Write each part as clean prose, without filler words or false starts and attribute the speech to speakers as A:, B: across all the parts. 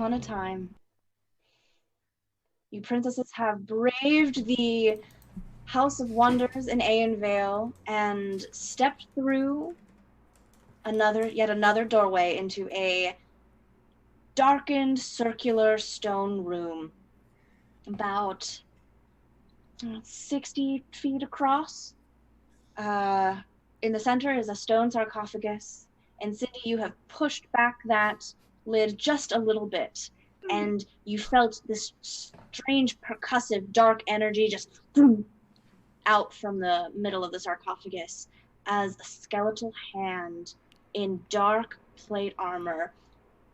A: upon a time, you princesses have braved the House of Wonders in Eyinvale and stepped through yet another doorway into a darkened circular stone room about 60 feet across. In the center is a stone sarcophagus, and Cindy, you have pushed back that lid just a little bit, and you felt this strange percussive dark energy just out from the middle of the sarcophagus as a skeletal hand in dark plate armor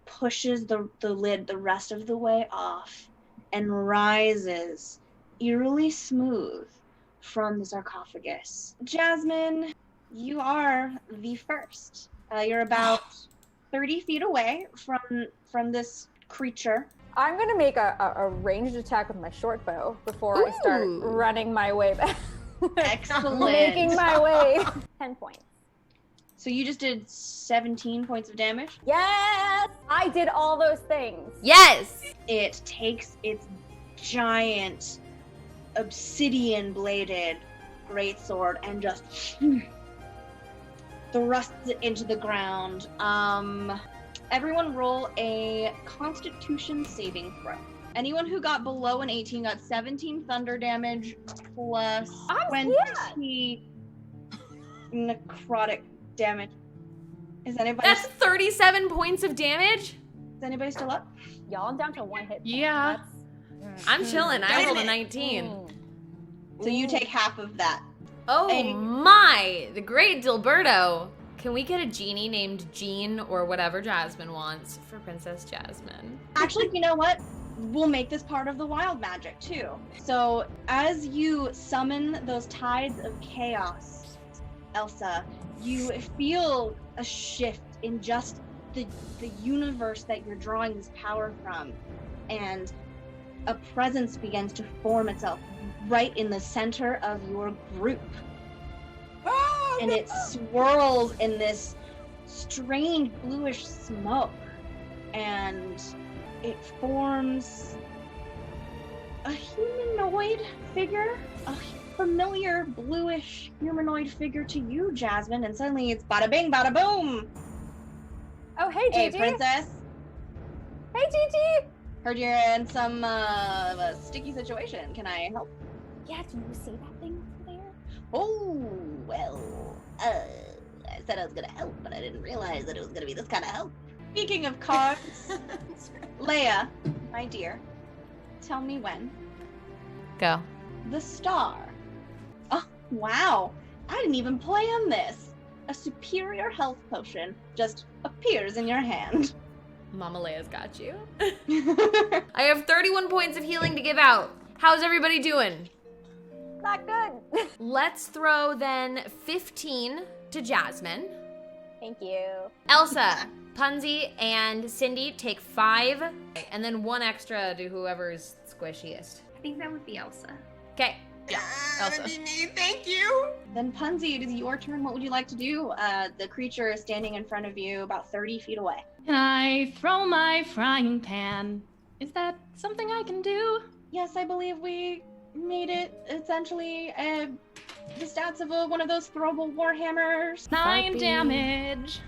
A: pushes the lid the rest of the way off and rises eerily smooth from the sarcophagus. Jasmine, you are the first. You're about 30 feet away from this creature.
B: I'm gonna make a ranged attack with my short bow before I start running my way back.
A: Excellent.
B: Making my way. 10 points.
A: So you just did 17 points of damage?
B: Yes! I did all those things.
C: Yes!
A: It takes its giant obsidian-bladed greatsword and just thrusts it into the ground. Everyone roll a Constitution saving throw. Anyone who got below an 18 got 17 thunder damage plus 20 necrotic damage. Is anybody?
C: That's 37 points of damage?
A: Is anybody still up?
B: Y'all, I'm down to 1 hit point.
D: Yeah.
C: I'm chilling. I rolled a 19.
A: So you take half of that.
C: Oh my! The great Dilberto. Can we get a genie named Jean or whatever Jasmine wants for Princess Jasmine?
A: Actually, you know what? We'll make this part of the wild magic too. So as you summon those tides of chaos, Elsa, you feel a shift in just the universe that you're drawing this power from, and a presence begins to form itself right in the center of your group. And it swirls in this strange bluish smoke, and it forms a humanoid figure, a familiar bluish humanoid figure to you, Jasmine, and suddenly it's bada bing, bada boom.
B: Oh, hey,
A: Hey,
B: Gigi.
A: princess.
B: Hey, Gigi.
A: Heard you're in some a sticky situation. Can I help?
B: Yeah, do you see that thing over there?
A: Oh, well, I said I was gonna help, but I didn't realize that it was gonna be this kind of help. Speaking of cards, Leia, my dear, tell me when.
C: Go.
A: The star. Oh, wow. I didn't even plan this. A superior health potion just appears in your hand.
C: Mama Leia's got you. I have 31 points of healing to give out. How's everybody doing?
B: Not good.
C: Let's throw then 15 to Jasmine.
B: Thank you.
C: Elsa, Punzi, and Cindy take 5, and then 1 extra to whoever's squishiest.
D: I think that would be Elsa.
C: Okay.
D: Yeah,
C: Elsa.
D: that'd be me. Thank you.
A: Then Punzi, it is your turn. What would you like to do? The creature is standing in front of you about 30 feet away.
E: Can I throw my frying pan? Is that something I can do?
A: Yes, I believe we made it essentially the stats of one of those throwable warhammers.
E: 9
A: Harpy.
E: damage.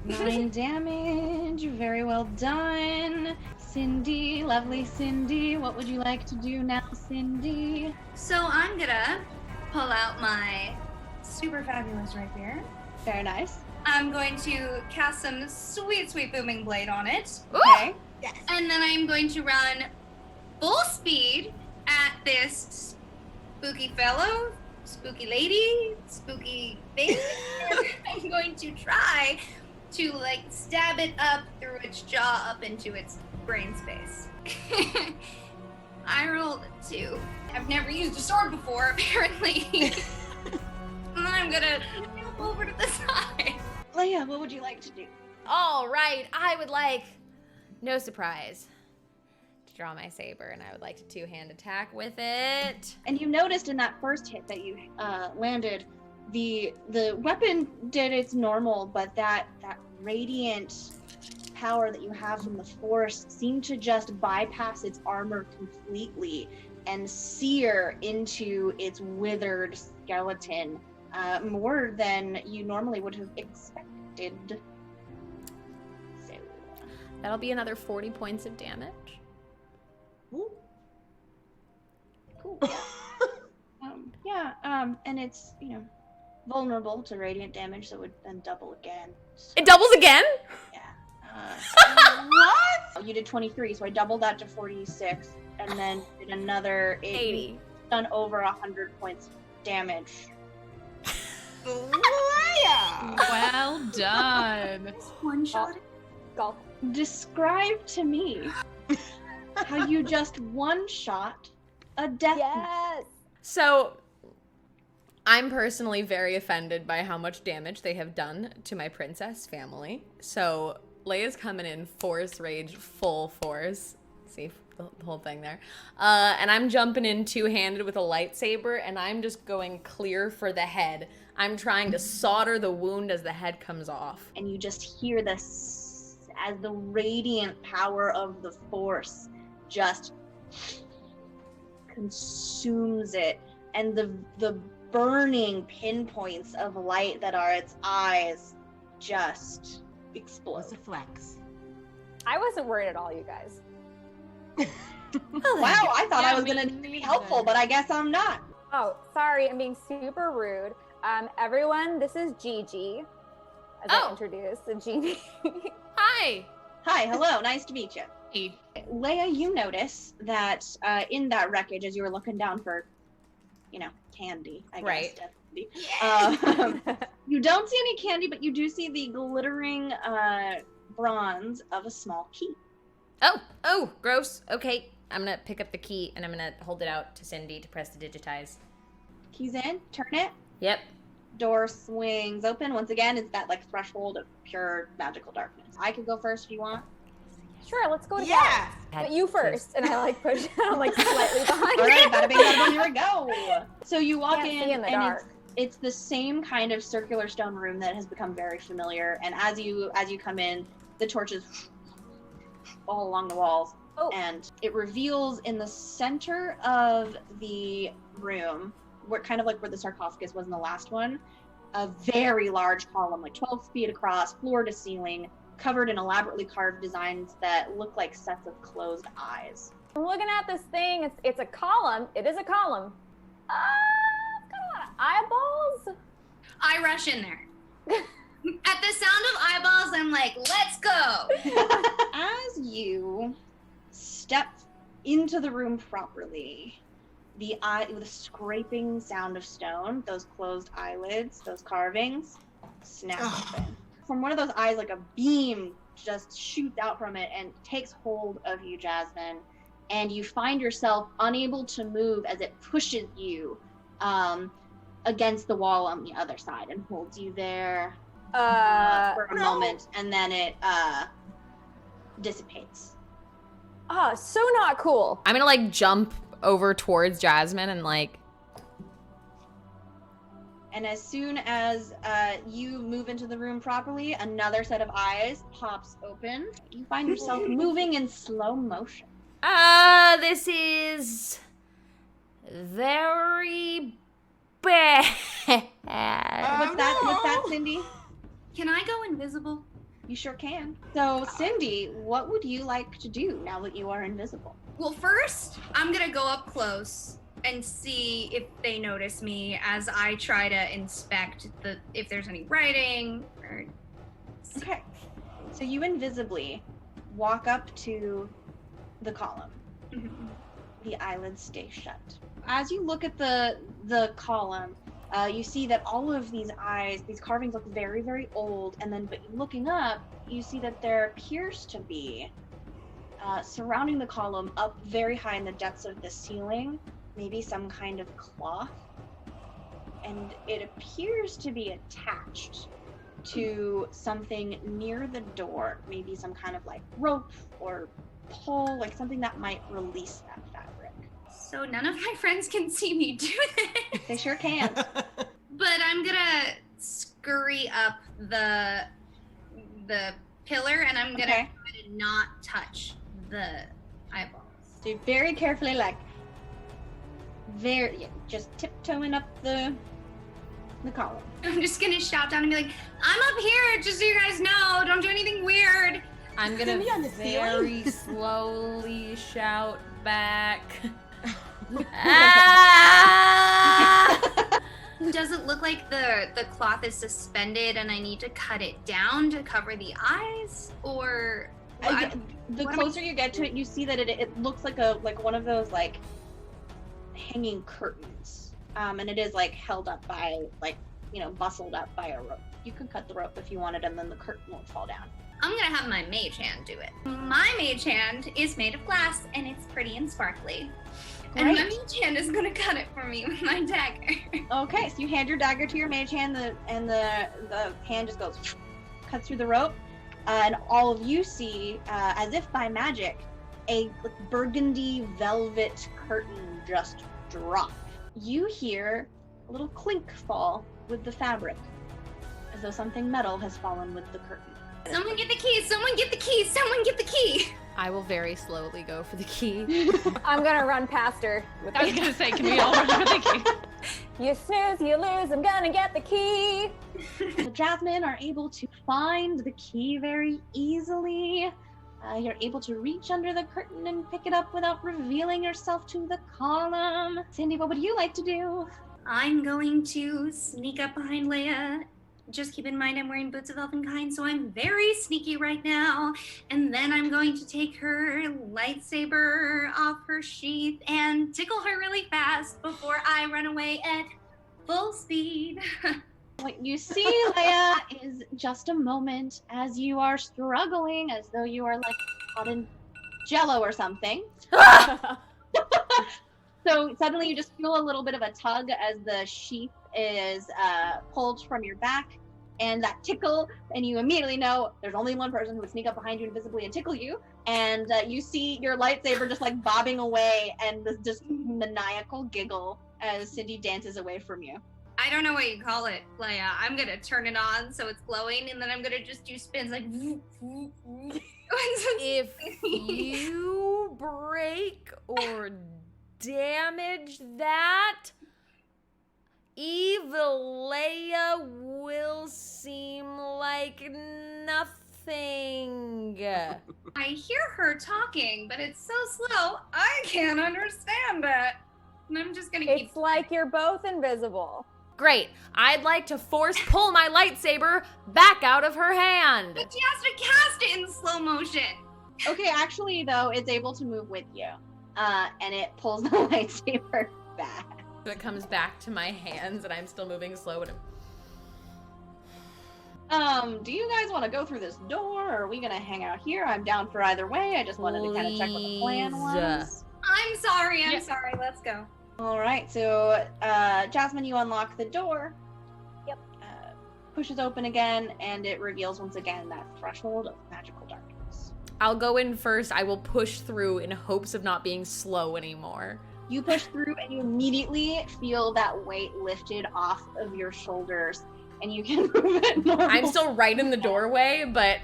A: 9 damage. Very well done. Cindy, lovely Cindy. What would you like to do now, Cindy?
D: So I'm gonna pull out my super fabulous rapier.
A: Very nice.
D: I'm going to cast some sweet, sweet booming blade on it.
A: Okay.
D: Yes. And then I'm going to run full speed at this spooky fellow, spooky lady, spooky thing. And I'm going to try to stab it up through its jaw up into its brain space. I rolled a 2. I've never used a sword before, apparently. And then I'm gonna jump over to the side.
A: Leia, what would you like to do?
C: All right, I would like, no surprise, to draw my saber, and I would like to two-hand attack with it.
A: And you noticed in that first hit that you landed, the weapon did its normal, but that radiant power that you have from the Force seem to just bypass its armor completely and sear into its withered skeleton more than you normally would have expected. So.
C: That'll be another 40 points of damage.
A: Ooh. Cool. Yeah. And it's, vulnerable to radiant damage, so it would then double again. So,
C: It doubles again?
A: yeah. What? You did 23, so I doubled that to 46, and then did another
C: 80.
A: Done over 100 points of damage.
F: Leia!
E: Well done.
D: One shot.
B: Golf.
A: Describe to me how you just one-shot a death knight.
B: Yes.
C: So, I'm personally very offended by how much damage they have done to my princess family. So, Leia's coming in force rage, full force. See the whole thing there. And I'm jumping in two-handed with a lightsaber, and I'm just going clear for the head. I'm trying to solder the wound as the head comes off.
A: And you just hear this as the radiant power of the Force just consumes it, and the burning pinpoints of light that are its eyes just explode.
F: Was a flex.
B: I wasn't worried at all, you guys.
A: Wow, I thought I was gonna be helpful, but I guess I'm not.
B: Oh, sorry, I'm being super rude. Everyone, this is Gigi. As I introduced the Gigi.
C: Hi!
A: Hi, hello, nice to meet you.
E: Hey.
A: Leia, you notice that in that wreckage, as you were looking down for, candy, I guess.
C: Right.
A: Definitely. You don't see any candy, but you do see the glittering bronze of a small key.
C: Oh, gross. Okay, I'm gonna pick up the key and I'm gonna hold it out to Cindy to press to digitize.
A: Keys in, turn it,
C: Yep.
A: door swings open. Once again, it's that threshold of pure magical darkness. I could go first if you want.
B: Sure, let's go together.
F: Yeah!
B: But you first. And I push down slightly behind
A: All
B: you.
A: right, bada bing, bada boom, here we go. So you walk
B: Can't see
A: in,
B: in the
A: and
B: dark.
A: it's the same kind of circular stone room that has become very familiar. And as you come in, the torches all along the walls, and it reveals in the center of the room, where where the sarcophagus was in the last one, a very large column, 12 feet across, floor to ceiling, covered in elaborately carved designs that look like sets of closed eyes.
B: I'm looking at this thing. It's a column. It is a column. It's got a lot of eyeballs.
D: I rush in there. At the sound of eyeballs, I'm like, let's go.
A: As you step into the room properly, the scraping sound of stone, those closed eyelids, those carvings, snap open. From one of those eyes, a beam just shoots out from it and takes hold of you, Jasmine, and you find yourself unable to move as it pushes you against the wall on the other side and holds you there for a moment, and then it dissipates.
B: So not cool.
C: I'm gonna jump over towards Jasmine and
A: And as soon as you move into the room properly, another set of eyes pops open. You find yourself moving in slow motion.
C: This is very bad.
A: What's that, Cindy?
D: Can I go invisible?
A: You sure can. So, Cindy, what would you like to do now that you are invisible?
D: Well, first, I'm gonna go up close and see if they notice me as I try to inspect if there's any writing or...
A: Okay. So you invisibly walk up to the column. The eyelids stay shut. As you look at the column, you see that all of these eyes, these carvings look very, very old, but looking up, you see that there appears to be, surrounding the column, up very high in the depths of the ceiling, maybe some kind of cloth, and it appears to be attached to something near the door, maybe some kind of rope or pole, something that might release that fabric.
D: So none of my friends can see me do this.
A: They sure can.
D: But I'm gonna scurry up the pillar, and I'm gonna
A: Okay.
D: try to not touch the eyeballs.
A: So you're very carefully, like, just tiptoeing up the column.
D: I'm just gonna shout down and be like, I'm up here, just so you guys know. Don't do anything weird.
C: I'm gonna
F: Can we on the
C: very
F: ceiling?
C: slowly shout back. Ah!
D: Does it look like the cloth is suspended and I need to cut it down to cover the eyes? Or
A: The
D: what am I-
A: closer you get to it, you see that it looks like one of those like hanging curtains, and it is like held up by bustled up by a rope. You could cut the rope if you wanted, and then the curtain won't fall down.
D: I'm gonna have my mage hand do it. My mage hand is made of glass and it's pretty and sparkly. And my
A: Great.
D: mage hand is gonna cut it for me with my dagger.
A: Okay, so you hand your dagger to your mage hand, and the hand just goes, cuts through the rope, and all of you see, as if by magic, a burgundy velvet curtain just drop. You hear a little clink fall with the fabric, as though something metal has fallen with the curtain.
D: Someone get the key! Someone get the key! Someone get the key!
C: I will very slowly go for the key.
B: I'm gonna run past her. With
E: I was
B: the,
E: gonna say, can we all run for the key?
B: you snooze, you lose. I'm gonna get the key.
A: The Jasmine are able to find the key very easily. You're able to reach under the curtain and pick it up without revealing yourself to the column. Cindy, what would you like to do?
D: I'm going to sneak up behind Leia. Just keep in mind I'm wearing boots of elvenkind, so I'm very sneaky right now. And then I'm going to take her lightsaber off her sheath and tickle her really fast before I run away at full speed.
A: What you see, Leia, is just a moment as you are struggling, as though you are like caught in jello or something. So suddenly you just feel a little bit of a tug as the sheath is pulled from your back, and that tickle, and you immediately know there's only one person who would sneak up behind you invisibly and tickle you, and you see your lightsaber just like bobbing away, and this just maniacal giggle as Cindy dances away from you.
D: I don't know what you call it, Leia. I'm gonna turn it on so it's glowing, and then I'm gonna just do spins like.
C: If you break or damage that, evil Leia will seem like nothing.
D: I hear her talking, but it's so slow, I can't understand it. And I'm just gonna keep.
B: It's like you're both invisible.
C: Great. I'd like to force pull my lightsaber back out of her hand.
D: But she has to cast it in slow motion.
A: Okay, actually though, it's able to move with you, and it pulls the lightsaber back.
C: So it comes back to my hands, and I'm still moving slow.
A: Do you guys want to go through this door, or are we gonna hang out here? I'm down for either way. I just wanted to kind of check what the plan was.
D: I'm sorry,
E: Yeah.
D: sorry, let's go.
A: All right, so Jasmine, you unlock the door.
B: Yep.
A: Pushes open again, and it reveals once again that threshold of magical darkness.
C: I'll go in first. I will push through in hopes of not being slow anymore.
A: You push through, and you immediately feel that weight lifted off of your shoulders, and you can move it normal.
C: I'm still right in the doorway, but...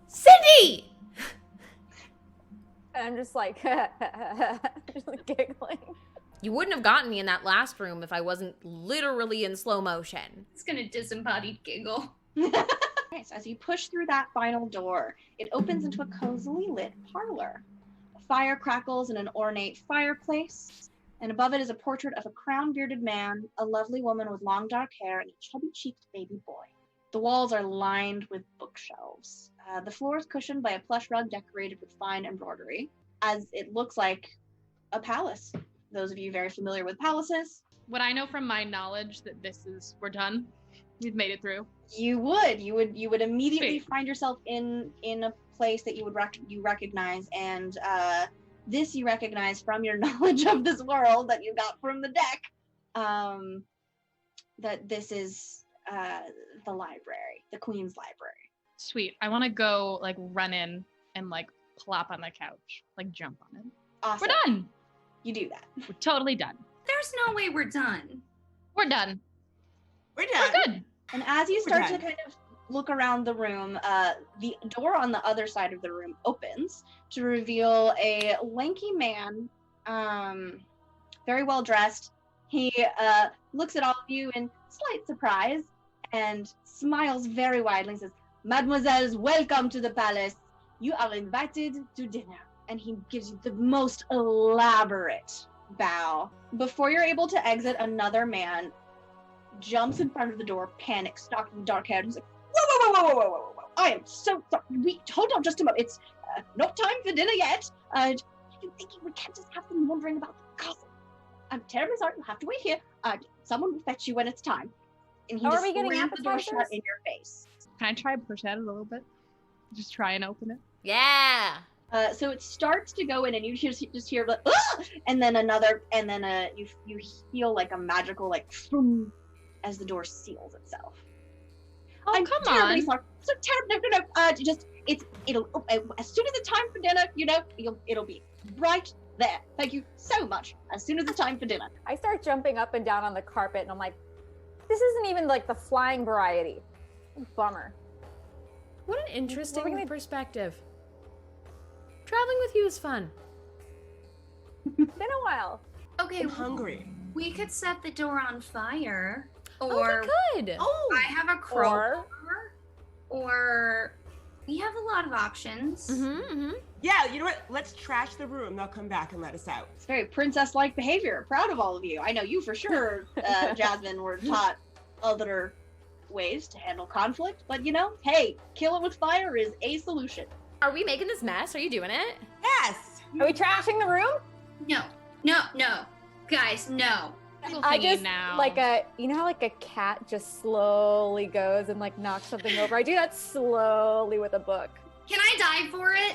C: Cindy!
B: And I'm just like, just like giggling.
C: You wouldn't have gotten me in that last room if I wasn't literally in slow motion.
D: It's gonna disembodied giggle.
A: Okay, so as you push through that final door, it opens into a cozily lit parlor. A fire crackles in an ornate fireplace, and above it is a portrait of a crown-bearded man, a lovely woman with long dark hair, and a chubby-cheeked baby boy. The walls are lined with bookshelves. The floor is cushioned by a plush rug decorated with fine embroidery, as it looks like a palace. Those of you very familiar with palaces,
E: Would I know from my knowledge that we're done? We've made it through.
A: you would immediately
E: Sweet.
A: find yourself in a place that you would recognize, and this you recognize from your knowledge of this world that you got from the deck, that this is the library, the Queen's Library.
E: Sweet. I want to go like run in and like plop on the couch, like jump on it.
A: Awesome.
E: We're done.
A: You do that.
E: We're totally done.
D: There's no way we're done.
E: We're done.
F: We're
E: We're
F: done.
E: good.
A: And as you
F: We're
A: start to
F: done.
A: kind of look around the room, the door on the other side of the room opens to reveal a lanky man, very well dressed. He looks at all of you in slight surprise and smiles very widely and says, "Mademoiselles, welcome to the palace. You are invited to dinner." And he gives you the most elaborate bow. Before you're able to exit, another man jumps in front of the door, panic, stalking dark hair, and he's like, whoa. I am so sorry. Hold on just a moment. It's not time for dinner yet. I'm thinking we can't just have them wondering about the gossip. I'm terribly sorry. You'll have to wait here. Someone will fetch you when it's time. And he just slams the door shut in your face.
E: Can I try and push at it a little bit? Just try and open it.
C: Yeah.
A: So it starts to go in, and you just hear like, ah! And then another, and then you feel like a magical like, boom, as the door seals itself.
E: Oh,
A: I'm
E: come
A: terribly
E: on!
A: Sorry. So terrible. No. It'll as soon as it's time for dinner, it'll be right there. Thank you so much. As soon as it's time for dinner.
B: I start jumping up and down on the carpet, and I'm like, this isn't even like the flying variety. Bummer.
C: What an interesting
B: gonna-
C: perspective. Traveling with you is fun.
B: Been a while.
D: Okay,
F: I'm hungry.
D: we could set the door on fire.
C: Oh,
D: Or
C: we could.
F: Oh,
D: I have a crowbar. Or we have a lot of options.
F: yeah, you know what? Let's trash the room. They'll come back and let us out.
A: It's very princess-like behavior. Proud of all of you. I know you for sure, Jasmine, were taught other ways to handle conflict, but hey, kill it with fire is a solution.
C: Are we making this mess? Are you doing it?
F: Yes.
B: Are we trashing the room?
D: No. Guys, no.
B: I just like how like a cat just slowly goes and like knocks something over. I do that slowly with a book.
D: Can I die for it?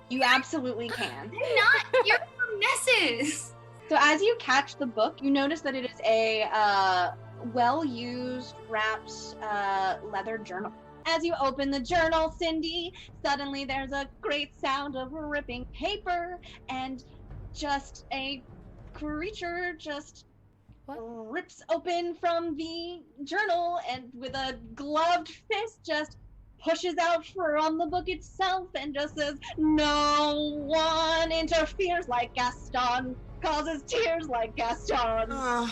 A: You absolutely can.
D: I'm not. You're messes.
A: So as you catch the book, you notice that it is a well-used, wrapped leather journal. As you open the journal, Cindy, suddenly there's a great sound of ripping paper, and just a creature just rips open from the journal and with a gloved fist just pushes out from the book itself and just says, "No one interferes like Gaston, causes tears like Gaston."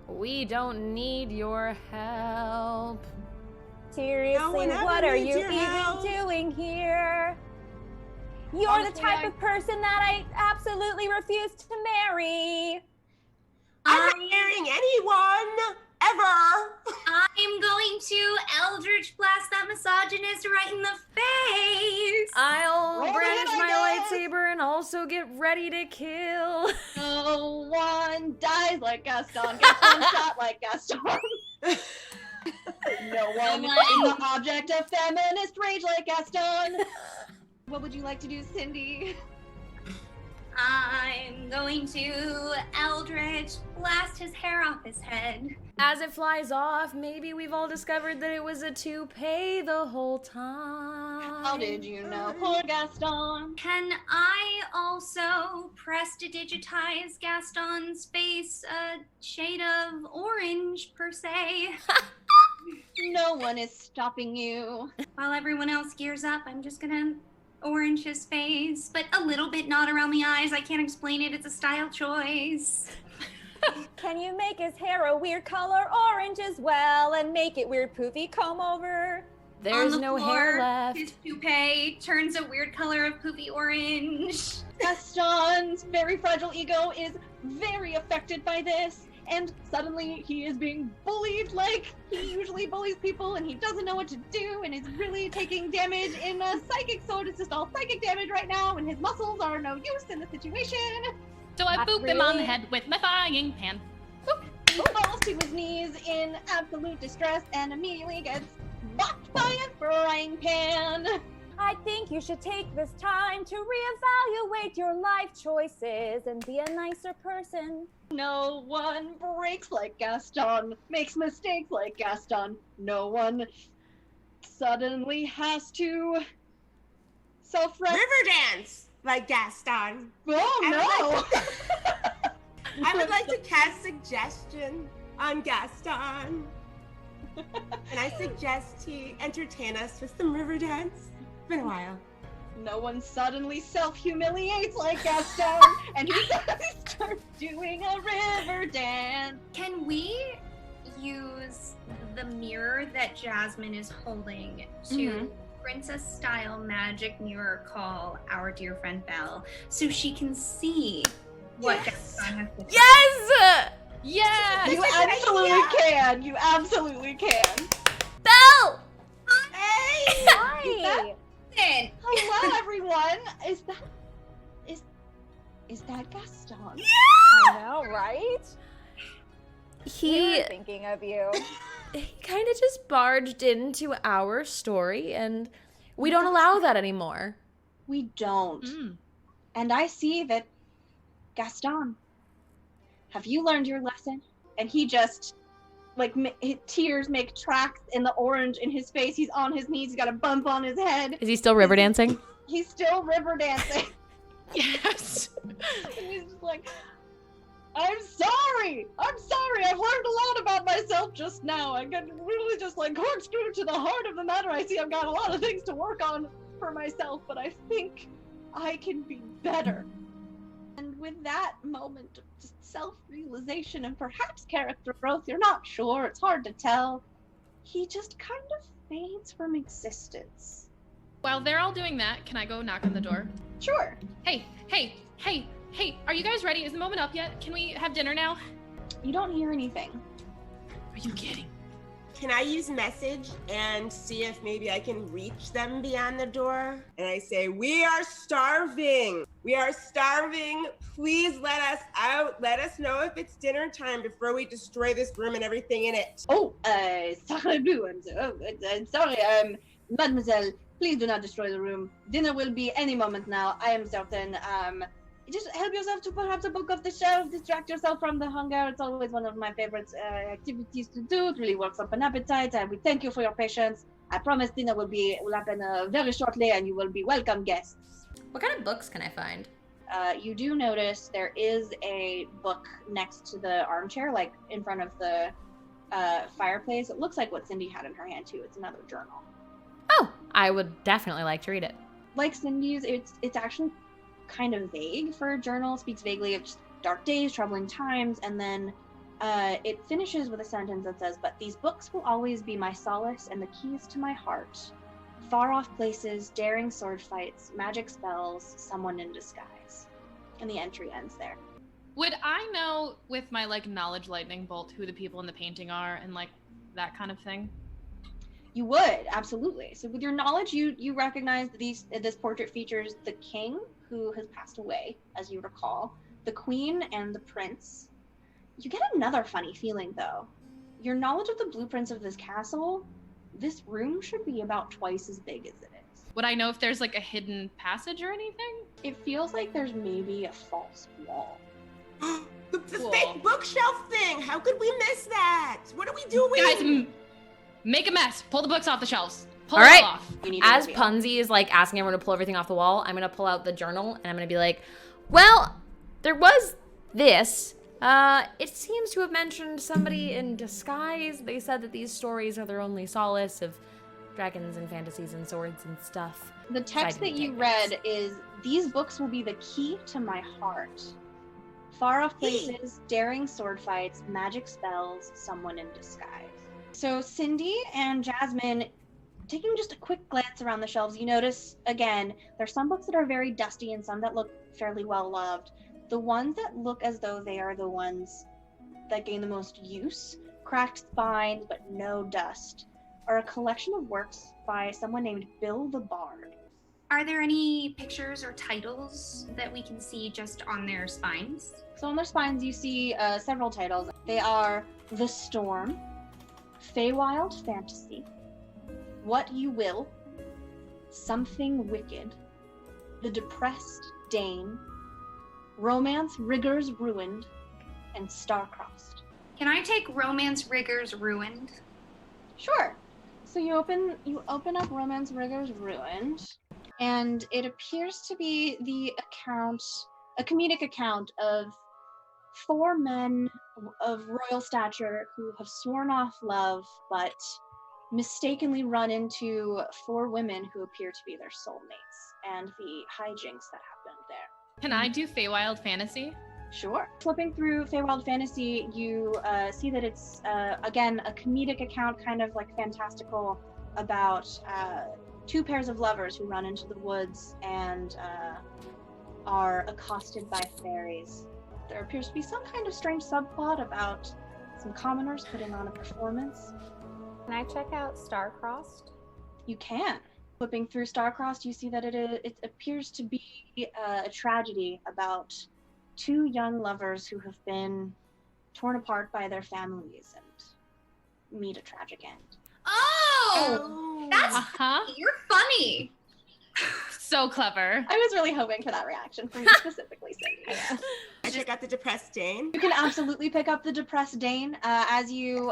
C: We don't need your help.
B: Seriously, what are you even doing here? You're
A: Honestly,
B: the type of person that I absolutely refuse to marry.
F: I'm not marrying anyone, ever.
D: I'm going to Eldritch Blast that misogynist right in the face.
C: I'll
A: Roll
C: brandish
A: it, I
C: my
A: guess.
C: lightsaber and also get ready to kill.
A: No one dies like Gaston, gets one shot like Gaston. No one is the object of feminist rage like Gaston. What would you like to do, Cindy?
D: I'm going to Eldritch blast his hair off his head.
C: As it flies off, maybe we've all discovered that it was a toupee the whole time.
A: How did you know? Poor Gaston.
D: Can I also prestidigitize Gaston's face a shade of orange, per se?
A: No one is stopping you.
D: While everyone else gears up, I'm just gonna orange his face, but a little bit not around the eyes. I can't explain it. It's a style choice.
B: Can you make his hair a weird color orange as well and make it weird poofy comb over?
C: There's
D: On the
C: no
D: floor,
C: hair left.
D: His toupee turns a weird color of poofy orange.
A: Gaston's very fragile ego is very affected by this, and suddenly he is being bullied like he usually bullies people, and he doesn't know what to do, and is really taking damage in a psychic sword. It's just all psychic damage right now, and his muscles are no use in the situation.
E: So I
B: Not
E: boop him on the
B: really.
E: head with my frying pan.
A: He falls to his knees in absolute distress and immediately gets bopped by a frying pan.
B: I think you should take this time to reevaluate your life choices and be a nicer person.
A: No one breaks like Gaston, makes mistakes like Gaston. No one suddenly has to self-rep.
F: River dance like Gaston.
A: Oh no!
F: I would like to cast suggestion on Gaston. And I suggest he entertain us with some river dance. It's been a while.
A: No one suddenly self-humiliates like Gaston, and he starts doing a river dance.
D: Can we use the mirror that Jasmine is holding to princess-style magic mirror call our dear friend Belle so she can see what Gaston has to say?
C: Yes!
E: Yeah!
A: You absolutely can. You absolutely can.
C: Belle!
F: Hey!
B: Hi.
A: Hello, everyone. Is that Gaston?
B: I know, right? We
C: He
B: were thinking of you.
C: kind of just barged into our story, and we don't allow that anymore.
A: We don't. And I see that, Gaston, have you learned your lesson? And he just, like, tears make tracks in the orange in his face. He's on his knees. He's got a bump on his head.
C: Is he still river dancing?
A: He's still river dancing.
E: Yes!
A: And he's just like, I'm sorry. I've learned a lot about myself just now. I got really just like corkscrewed to the heart of the matter. I see I've got a lot of things to work on for myself, but I think I can be better. And with that moment of just self-realization and perhaps character growth, you're not sure, it's hard to tell, he just kind of fades from existence.
E: While they're all doing that, can I go knock on the door?
A: Sure.
E: Hey, are you guys ready? Is the moment up yet? Can we have dinner now?
A: You don't hear anything.
E: Are you kidding?
F: Can I use message and see if maybe I can reach them beyond the door? And I say, we are starving. We are starving. Please let us out. Let us know if it's dinner time before we destroy this room and everything in it.
A: Oh, sorry, I'm sorry, mademoiselle, please do not destroy the room. Dinner will be any moment now, I am certain. Just help yourself to perhaps a book off the shelf, distract yourself from the hunger. It's always one of my favorite activities to do. It really works up an appetite, and we thank you for your patience. I promise dinner will happen very shortly, and you will be welcome guests.
C: What kind of books can I find?
A: You do notice there is a book next to the armchair, like in front of the fireplace. It looks like what Cindy had in her hand too. It's another journal.
C: Oh, I would definitely like to read it.
A: Like Cindy's, it's actually kind of vague for a journal. It speaks vaguely of just dark days, troubling times, and then it finishes with a sentence that says, "But these books will always be my solace and the keys to my heart. Far off places, daring sword fights, magic spells, someone in disguise." And the entry ends there.
E: Would I know with my like knowledge lightning bolt who the people in the painting are and like that kind of thing?
A: You would, absolutely. So with your knowledge, you recognize that this portrait features the king, who has passed away, as you recall, the queen, and the prince. You get another funny feeling, though. Your knowledge of the blueprints of this castle, this room should be about twice as big as it is.
E: Would I know if there's like a hidden passage or anything?
A: It feels like there's maybe a false wall.
F: The
E: Cool.
F: fake bookshelf thing. How could we miss that? What are we doing?
E: Guys, make a mess. Pull the books off the shelves. Pull
C: All
E: it
C: right.
E: all off.
A: We need to
C: As
A: reveal.
C: Punzi is like asking everyone to pull everything off the wall, I'm gonna pull out the journal and I'm gonna be like, well, there was this. It seems to have mentioned somebody in disguise. They said that these stories are their only solace of dragons and fantasies and swords and stuff.
A: The text that you read is, "These books will be the key to my heart. Far off places, daring sword fights, magic spells, someone in disguise." So Cindy and Jasmine, taking just a quick glance around the shelves, you notice, again, there's some books that are very dusty and some that look fairly well loved. The ones that look as though they are the ones that gain the most use, cracked spines but no dust, are a collection of works by someone named Bill the Bard.
D: Are there any pictures or titles that we can see just on their spines?
A: So on their spines you see several titles. They are The Storm, Feywild Fantasy, What You Will, Something Wicked, The Depressed Dane, Romance Riggers Ruined, and Star-Crossed.
D: Can I take Romance Riggers Ruined?
A: Sure. So you open up Romance Riggers Ruined, and it appears to be a comedic account of 4 men of royal stature who have sworn off love, but mistakenly run into 4 women who appear to be their soulmates, and the hijinks that happened there.
E: Can I do Feywild Fantasy?
A: Sure. Flipping through Feywild Fantasy, you see that it's, again, a comedic account, kind of like fantastical, about 2 pairs of lovers who run into the woods and are accosted by fairies. There appears to be some kind of strange subplot about some commoners putting on a performance.
B: Can I check out Star-Crossed?
A: You can. Flipping through Star-Crossed, you see that it appears to be a tragedy about 2 young lovers who have been torn apart by their families and meet a tragic end.
D: Oh, that's funny. You're funny.
E: So clever.
A: I was really hoping for that reaction from you specifically, Cindy.
F: I check out the Depressed Dane.
A: You can absolutely pick up the Depressed Dane. As you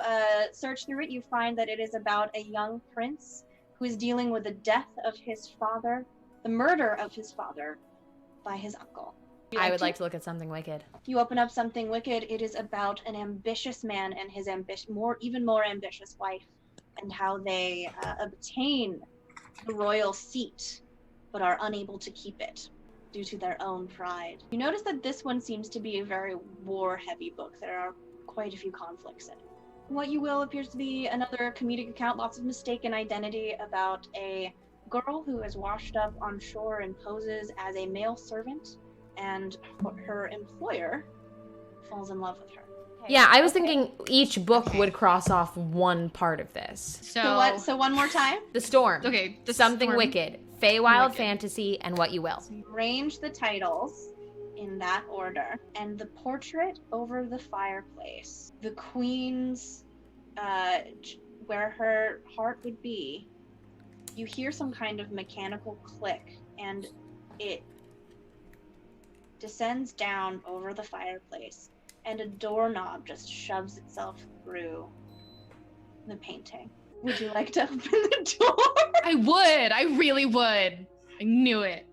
A: search through it, you find that it is about a young prince who is dealing with the death of his father, the murder of his father by his uncle.
C: I would like to look at Something Wicked.
A: You open up Something Wicked. It is about an ambitious man and his even more ambitious wife, and how they obtain the royal seat, but are unable to keep it due to their own pride. You notice that this one seems to be a very war-heavy book. There are quite a few conflicts in it. What you will appears to be another comedic account, lots of mistaken identity about a girl who is washed up on shore and poses as a male servant, and her employer falls in love with her.
C: Yeah, I was thinking each book would cross off one part of this.
A: So what? So one more time?
C: The Storm.
E: Okay, the
C: Something
E: Storm.
C: Wicked, Feywild
E: Wicked.
C: Fantasy, and What You Will.
A: Arrange the titles in that order. And the portrait over the fireplace, the queen's, where her heart would be, you hear some kind of mechanical click, and it descends down over the fireplace, and a doorknob just shoves itself through the painting. Would you like to open the door?
E: I would. I really would. I knew it.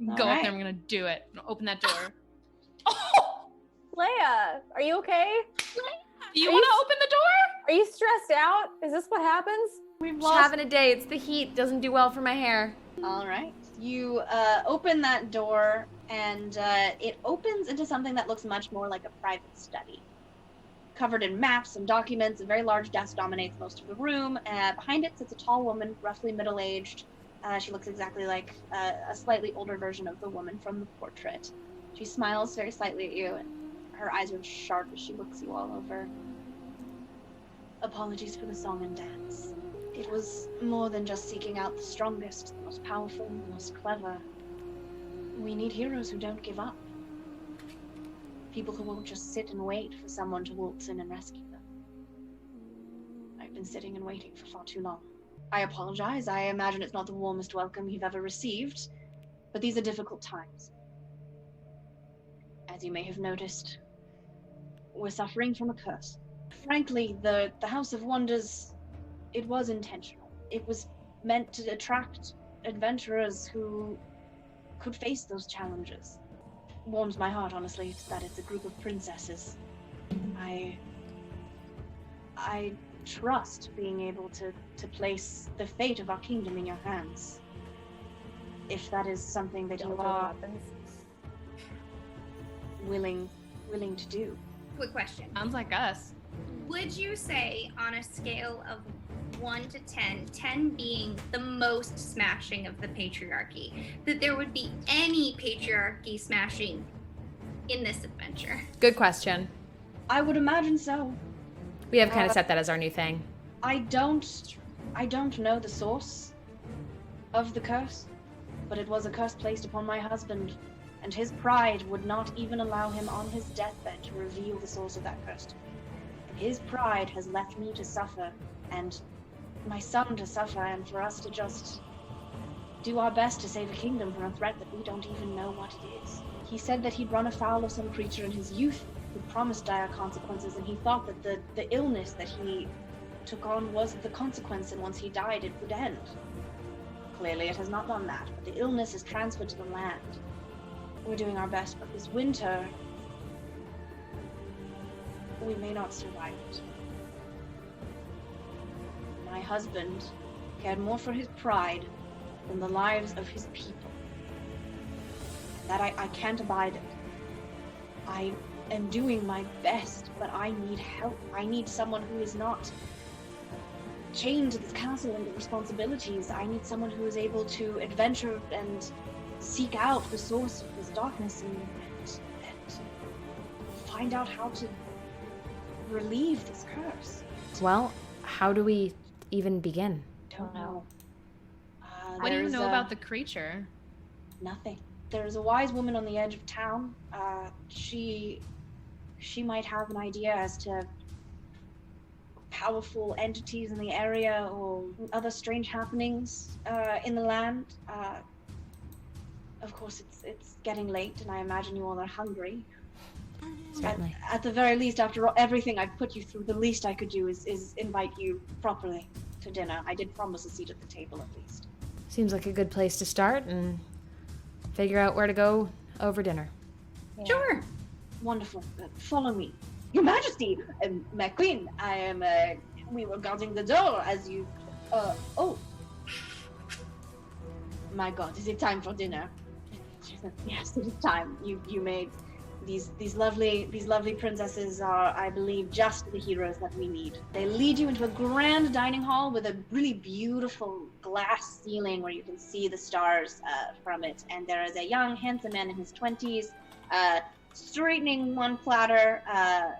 A: All
E: Go up
A: right.
E: there. I'm gonna do it. I'm gonna open that door.
B: Leia, are you okay?
E: Do you want to open the door?
B: Are you stressed out? Is this what happens?
A: We've
C: Just
A: lost.
C: having a day. It's the heat. Doesn't do well for my hair.
A: All right. You open that door, and it opens into something that looks much more like a private study. Covered in maps and documents, a very large desk dominates most of the room. Behind it sits a tall woman, roughly middle-aged. She looks exactly like a slightly older version of the woman from the portrait. She smiles very slightly at you, and her eyes are sharp as she looks you all over. Apologies for the song and dance. It was more than just seeking out the strongest, the most powerful, the most clever. We need heroes who don't give up. People who won't just sit and wait for someone to waltz in and rescue them. I've been sitting and waiting for far too long. I apologize. I imagine it's not the warmest welcome you've ever received, but these are difficult times. As you may have noticed, we're suffering from a curse. Frankly, the House of Wonders, it was intentional. It was meant to attract adventurers who could face those challenges. Warms my heart, honestly, that it's a group of princesses. I trust being able to place the fate of our kingdom in your hands. If that is something that you are willing to do.
D: Quick question.
E: Sounds like us.
D: Would you say, on a scale of 1 to 10, 10 being the most smashing of the patriarchy, that there would be any patriarchy smashing in this adventure?
C: Good question.
A: I would imagine so.
C: We have kind of set that as our new thing.
A: I don't know the source of the curse, but it was a curse placed upon my husband, and his pride would not even allow him on his deathbed to reveal the source of that curse to me. And his pride has left me to suffer, and my son to suffer, and for us to just do our best to save a kingdom from a threat that we don't even know what it is. He said that he'd run afoul of some creature in his youth who promised dire consequences, and he thought that the illness that he took on was the consequence, and once he died it would end. Clearly it has not done that, but the illness is transferred to the land. We're doing our best, but this winter, we may not survive it. My husband cared more for his pride than the lives of his people. That I can't abide it. I am doing my best, but I need help. I need someone who is not chained to this castle and the responsibilities. I need someone who is able to adventure and seek out the source of this darkness and find out how to relieve this curse.
G: Well, how do we even begin?
A: Don't know.
E: What do you know about the creature?
A: Nothing. There's a wise woman on the edge of town. She might have an idea as to powerful entities in the area or other strange happenings in the land. Of course, it's getting late, and I imagine you all are hungry.
G: Certainly.
A: At the very least, after everything I've put you through, the least I could do is invite you properly to dinner. I did promise a seat at the table, at least.
G: Seems like a good place to start and figure out where to go over dinner.
B: Yeah.
A: Sure. Wonderful. Follow me. Your Majesty, my queen, I am, we were guarding the door as you, oh. My God, is it time for dinner? Yes, it is time. You made these lovely princesses are, I believe, just the heroes that we need. They lead you into a grand dining hall with a really beautiful glass ceiling where you can see the stars from it. And there is a young, handsome man in his 20s, straightening one platter,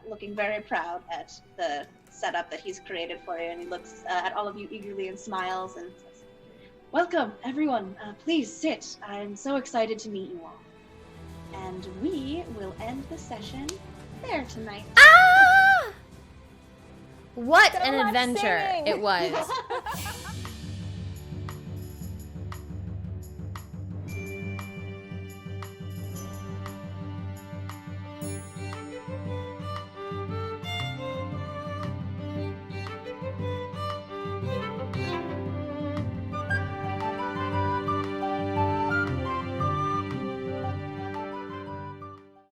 A: looking very proud at the setup that he's created for you. And he looks at all of you eagerly and smiles and says, "Welcome, everyone. Please sit. I'm so excited to meet you all." And we will end the session there tonight.
G: Ah! What
B: So
G: an
B: much
G: adventure
B: singing.
G: it was.